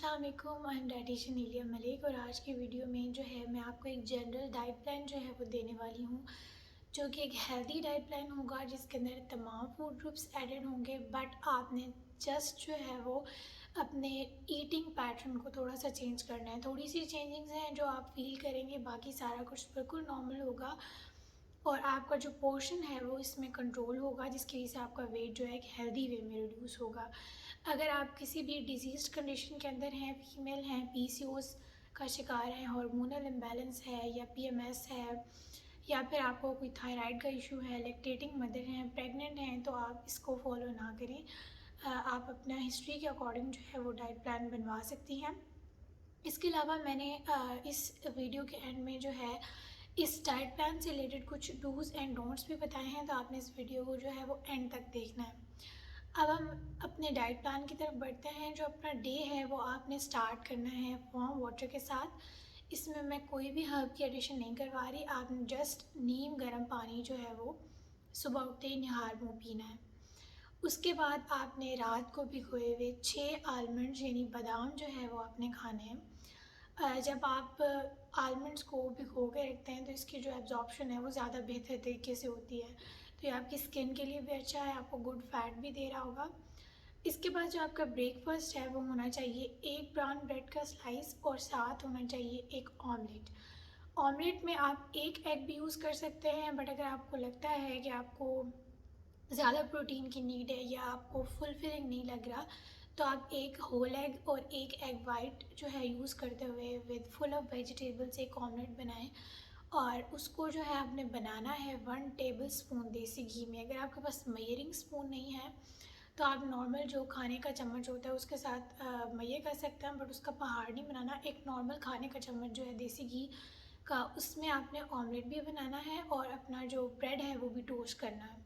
अस्सलाम वालेकुम, I am dietitian इलिया मलिक और आज की वीडियो में जो है मैं आपको एक जनरल डाइट प्लान जो है वो देने वाली हूँ, जो कि एक हेल्दी डाइट प्लान होगा जिसके अंदर तमाम फूड ग्रुप्स एडेड होंगे। बट आपने जस्ट जो है वो अपने ईटिंग पैटर्न को थोड़ा सा चेंज करना है। थोड़ी सी चेंजिंग्स हैं जो आप फील करेंगे, बाकी सारा कुछ बिल्कुल नॉर्मल होगा और आपका जो पोर्शन है वो इसमें कंट्रोल होगा, जिसकी वजह से आपका वेट जो है एक हेल्दी वे में रिड्यूस होगा। अगर आप किसी भी डिजीज़ कंडीशन के अंदर हैं, फीमेल हैं, पीसीओएस का शिकार हैं, हार्मोनल इम्बैलेंस है या पीएमएस है, या फिर आपको कोई थायराइड का इशू है, लैक्टेटिंग मदर हैं, प्रेग्नेंट हैं, तो आप इसको फॉलो ना करें। आप अपना हिस्ट्री के अकॉर्डिंग जो है वो डाइट प्लान बनवा सकती हैं। इसके अलावा मैंने इस वीडियो के एंड में जो है इस डाइट प्लान से रिलेटेड कुछ डूज़ एंड डोंट्स भी बताए हैं, तो आपने इस वीडियो को जो है वो एंड तक देखना है। अब हम अपने डाइट प्लान की तरफ बढ़ते हैं। जो अपना डे है वो आपने स्टार्ट करना है वार्म वाटर के साथ। इसमें मैं कोई भी हर्ब की एडिशन नहीं करवा रही, आपने जस्ट नीम गर्म पानी जो है वो सुबह उठते ही निहार मुँह पीना है। उसके बाद आपने रात को भिगोए हुए 6 आलमंड यानी बादाम जो है वो आपने खाने हैं। जब आप आलमंड्स को भिगो के रखते हैं तो इसकी जो एब्जॉर्प्शन है वो ज़्यादा बेहतर तरीके से होती है, तो ये आपकी स्किन के लिए भी अच्छा है, आपको गुड फैट भी दे रहा होगा। इसके बाद जो आपका ब्रेकफास्ट है वो होना चाहिए एक ब्राउन ब्रेड का स्लाइस और साथ होना चाहिए एक ऑमलेट। ऑमलेट में आप एक एग भी यूज़ कर सकते हैं, बट अगर आपको लगता है कि आपको ज़्यादा प्रोटीन की नीड है या आपको फुलफिलिंग नहीं लग रहा, तो आप एक होल एग और एक एग वाइट जो है यूज़ करते हुए विद फुल ऑफ वेजिटेबल्स एक ऑमलेट बनाएं। और उसको जो है आपने बनाना है 1 टेबल स्पून देसी घी में। अगर आपके पास मेजरिंग स्पून नहीं है तो आप नॉर्मल जो खाने का चम्मच होता है उसके साथ मैये कर सकते हैं, बट उसका पहाड़ नहीं बनाना। एक नॉर्मल खाने का चम्मच जो है देसी घी का, उसमें आपने ऑमलेट भी बनाना है और अपना जो ब्रेड है वो भी टोस्ट करना है।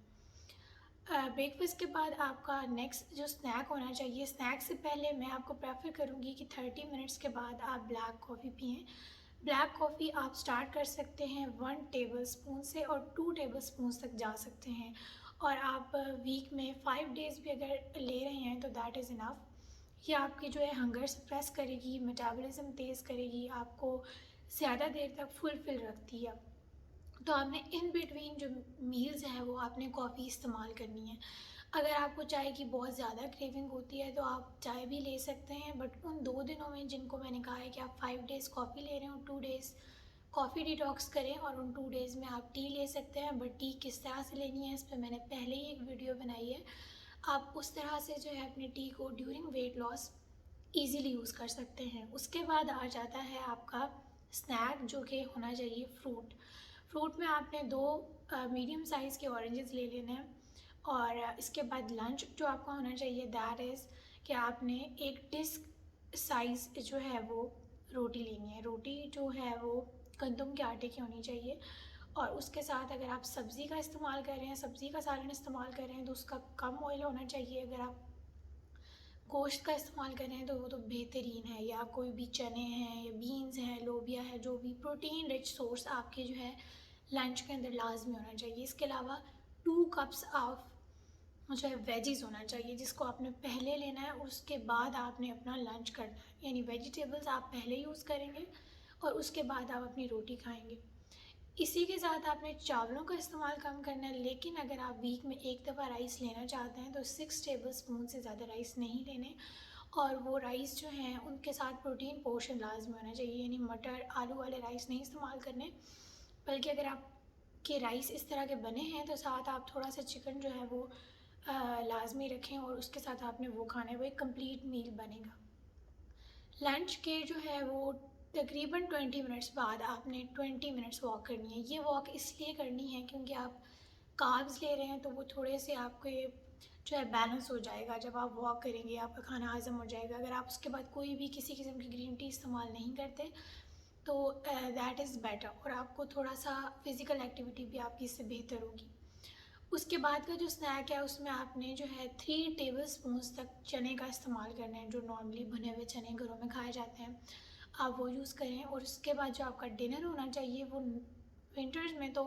ब्रेकफास्ट के बाद आपका नेक्स्ट जो स्नैक होना चाहिए, स्नैक से पहले मैं आपको प्रेफर करूँगी कि 30 मिनट्स के बाद आप ब्लैक कॉफ़ी पिएँ। ब्लैक कॉफ़ी आप स्टार्ट कर सकते हैं 1 टेबल स्पून से और 2 टेबल स्पून तक जा सकते हैं, और आप वीक में 5 डेज़ भी अगर ले रहे हैं तो दैट इज़ इनफ। ये आपकी जो है हंगर सप्रेस करेगी, मेटाबॉलिज्म तेज़ करेगी, आपको ज़्यादा देर तक फुलफिल रखती है। तो आपने इन बिटवीन जो मील्स हैं वो आपने कॉफ़ी इस्तेमाल करनी है। अगर आपको चाय की बहुत ज़्यादा क्रेविंग होती है तो आप चाय भी ले सकते हैं, बट उन 2 दिनों में जिनको मैंने कहा है कि आप 5 डेज़ कॉफ़ी ले रहे हो, 2 डेज़ कॉफ़ी डिटॉक्स करें और उन 2 डेज़ में आप टी ले सकते हैं। बट टी किस तरह से लेनी है इस पर मैंने पहले ही एक वीडियो बनाई है। आप उस तरह से जो है अपने टी को during weight loss easily use कर सकते हैं। उसके बाद आ जाता है आपका स्नैक, जो कि होना चाहिए फ्रूट। फ्रूट में आपने 2 मीडियम साइज़ के ऑरेंजेस ले लेने हैं। और इसके बाद लंच जो आपका होना चाहिए दैट इज़ कि आपने एक डिस्क साइज़ जो है वो रोटी लेनी है। रोटी जो है वो गंदम के आटे की होनी चाहिए, और उसके साथ अगर आप सब्ज़ी का इस्तेमाल कर रहे हैं, सब्ज़ी का सालन इस्तेमाल कर रहे हैं तो उसका कम ऑयल होना चाहिए। अगर आप गोश्त का इस्तेमाल कर रहे हैं तो वो तो बेहतरीन है, या कोई भी चने हैं या बीन्स हैं, लोबिया है, जो भी प्रोटीन रिच सोर्स आपके जो है लंच के अंदर लाजमी होना चाहिए। इसके अलावा 2 कप्स ऑफ जो है वेजीज़ होना चाहिए, जिसको आपने पहले लेना है, उसके बाद आपने अपना लंच करना है। यानी वेजिटेबल्स आप पहले यूज़ करेंगे और उसके बाद आप अपनी रोटी खाएंगे। इसी के साथ आपने चावलों का इस्तेमाल कम करना है, लेकिन अगर आप वीक में एक दफ़ा राइस लेना चाहते हैं तो 6 टेबल स्पून से ज़्यादा राइस नहीं लेने, और वो राइस जो हैं उनके साथ प्रोटीन पोर्शन लाजमी होना चाहिए। यानी मटर आलू वाले राइस नहीं इस्तेमाल करने, बल्कि अगर आप के राइस इस तरह के बने हैं तो साथ आप थोड़ा सा चिकन जो है वो लाजमी रखें और उसके साथ आपने वो खाना है, वो एक कंप्लीट मील बनेगा। लंच के जो है वो तकरीबन 20 मिनट्स बाद आपने 20 मिनट्स वॉक करनी है। ये वॉक इसलिए करनी है क्योंकि आप कार्ब्स ले रहे हैं तो वो थोड़े से आपके जो है बैलेंस हो जाएगा। जब आप वॉक करेंगे आपका खाना हज़म हो जाएगा। अगर आप उसके बाद कोई भी किसी किस्म की ग्रीन टी इस्तेमाल नहीं करते तो दैट इज़ बेटर, और आपको थोड़ा सा फ़िज़िकल एक्टिविटी भी आपकी इससे बेहतर होगी। उसके बाद का जो स्नैक है उसमें आपने जो है 3 टेबल स्पून्स तक चने का इस्तेमाल करना है। जो नॉर्मली भुने हुए चने घरों में खाए जाते हैं आप वो यूज़ करें। और उसके बाद जो आपका डिनर होना चाहिए वो विंटर्स में तो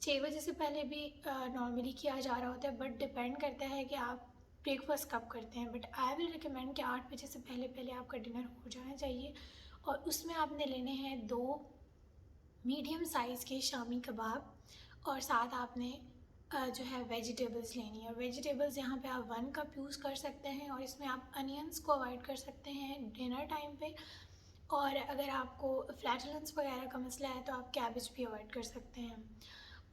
6 बजे से पहले भी नॉर्मली किया जा रहा होता है, बट डिपेंड करता है कि आप ब्रेकफास्ट कब करते हैं, बट आई विल रिकमेंड कि 8 बजे से पहले पहले आपका डिनर हो जाना चाहिए। और उसमें आपने लेने हैं 2 मीडियम साइज़ के शामी कबाब, और साथ आपने जो है वेजिटेबल्स लेनी है। और वेजिटेबल्स यहाँ पे आप 1 कप यूज़ कर सकते हैं, और इसमें आप अनियंस को अवॉइड कर सकते हैं डिनर टाइम पे। और अगर आपको फ्लैटुलेंस वगैरह का मसला है तो आप कैबेज भी अवॉइड कर सकते हैं।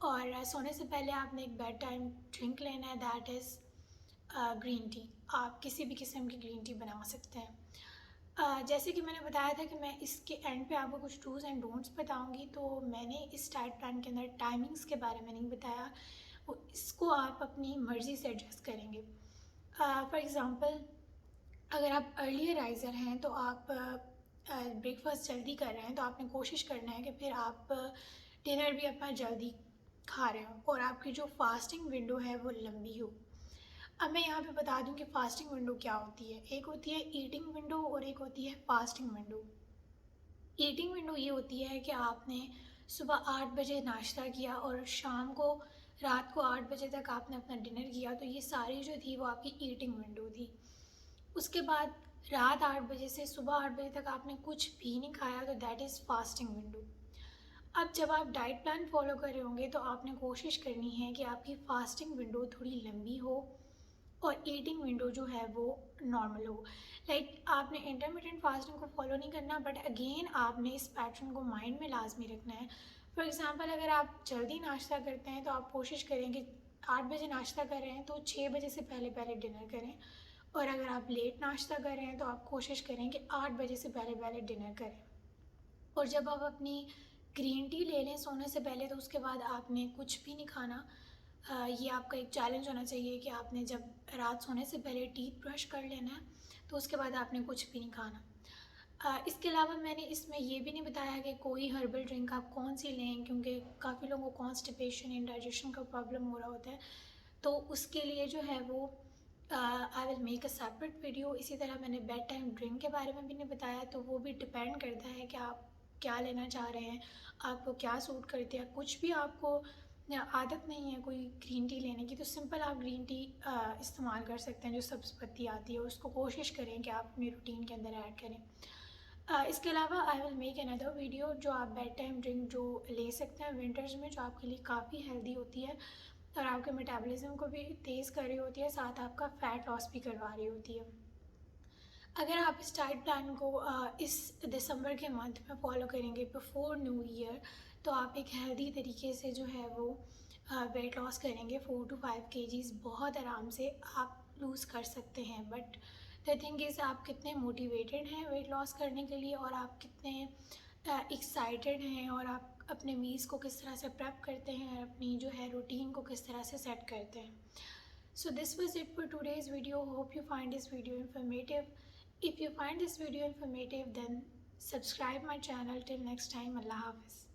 और सोने से पहले आपने एक बेड टाइम ड्रिंक लेना है, दैट इज़ ग्रीन टी। आप किसी भी किस्म की ग्रीन टी बना सकते हैं। जैसे कि मैंने बताया था कि मैं इसके एंड पे आपको कुछ डूज़ एंड डोंट्स बताऊंगी, तो मैंने इस डाइट प्लान के अंदर टाइमिंग्स के बारे में नहीं बताया, वो इसको आप अपनी मर्ज़ी से एडजस्ट करेंगे। फॉर एग्ज़ाम्पल, अगर आप अर्ली राइज़र हैं तो आप ब्रेकफास्ट जल्दी कर रहे हैं, तो आपने कोशिश करना है कि फिर आप डिनर भी अपना जल्दी खा रहे हो और आपकी जो फास्टिंग विंडो है वो लंबी हो। अब मैं यहाँ पे बता दूँ कि फ़ास्टिंग विंडो क्या होती है। एक होती है ईटिंग विंडो और एक होती है फास्टिंग विंडो। ईटिंग विंडो ये होती है कि आपने सुबह 8 बजे नाश्ता किया और शाम को रात को 8 बजे तक आपने अपना डिनर किया, तो ये सारी जो थी वो आपकी ईटिंग विंडो थी। उसके बाद रात 8 बजे से सुबह 8 बजे तक आपने कुछ भी नहीं खाया, तो दैट इज़ फास्टिंग विंडो। अब जब आप डाइट प्लान फॉलो कर रहे होंगे तो आपने कोशिश करनी है कि आपकी फास्टिंग विंडो थोड़ी लंबी हो और ईटिंग विंडो जो है वो नॉर्मल हो। लाइक आपने इंटरमीडिएट फास्टिंग को फॉलो नहीं करना, बट अगेन आपने इस पैटर्न को माइंड में लाजमी रखना है। फॉर एग्ज़ाम्पल, अगर आप जल्दी नाश्ता करते हैं तो आप कोशिश करें कि 8 बजे नाश्ता कर रहे हैं तो 6 बजे से पहले पहले डिनर करें, और अगर आप लेट नाश्ता कर रहे हैं तो आप कोशिश करें कि 8 बजे से पहले पहले डिनर करें। और जब आप अपनी ग्रीन टी ले लें सोने से पहले, तो उसके बाद आपने कुछ भी नहीं खाना। ये आपका एक चैलेंज होना चाहिए कि आपने जब रात सोने से पहले टीथ ब्रश कर लेना है, तो उसके बाद आपने कुछ भी नहीं खाना। इसके अलावा मैंने इसमें ये भी नहीं बताया कि कोई हर्बल ड्रिंक आप कौन सी लें, क्योंकि काफ़ी लोगों को कॉन्स्टिपेशन, इंडाइजेशन का प्रॉब्लम हो रहा होता है, तो उसके लिए जो है वो I will make a separate video. इसी तरह मैंने बेड टाइम ड्रिंक के बारे में भी नहीं बताया, तो वो भी डिपेंड करता है कि आप क्या लेना चाह रहे हैं, आपको क्या सूट करते हैं। कुछ भी आपको आदत नहीं है कोई ग्रीन टी लेने की, तो सिंपल आप ग्रीन टी इस्तेमाल कर सकते हैं जो सब्ज़ पत्ती आती है, उसको कोशिश करें कि आप अपनी रूटीन के अंदर ऐड करें। इसके अलावा I will make another video जो आप बेड टाइम ड्रिंक जो ले सकते हैं विंटर्स में, जो आपके लिए काफ़ी हेल्दी होती है और आपके मेटाबॉलिज्म को भी तेज़ कर रही होती है, साथ आपका फ़ैट लॉस भी करवा रही होती है। अगर आप इस डाइट प्लान को इस दिसंबर के मंथ में फॉलो करेंगे बिफोर न्यू ईयर, तो आप एक हेल्दी तरीके से जो है वो वेट लॉस करेंगे। 4 to 5 kgs बहुत आराम से आप लूज़ कर सकते हैं। बट द थिंग इज़, आप कितने मोटिवेटेड हैं वेट लॉस करने के लिए, और आप कितने एक्साइटेड हैं, और आप अपने मील्स को किस तरह से प्रेप करते हैं, अपनी जो है रूटीन को किस तरह से सेट करते हैं। So this was it for today's video. Hope you find this video informative. If you find this video informative, then subscribe my channel. Till next time, Allah Hafiz.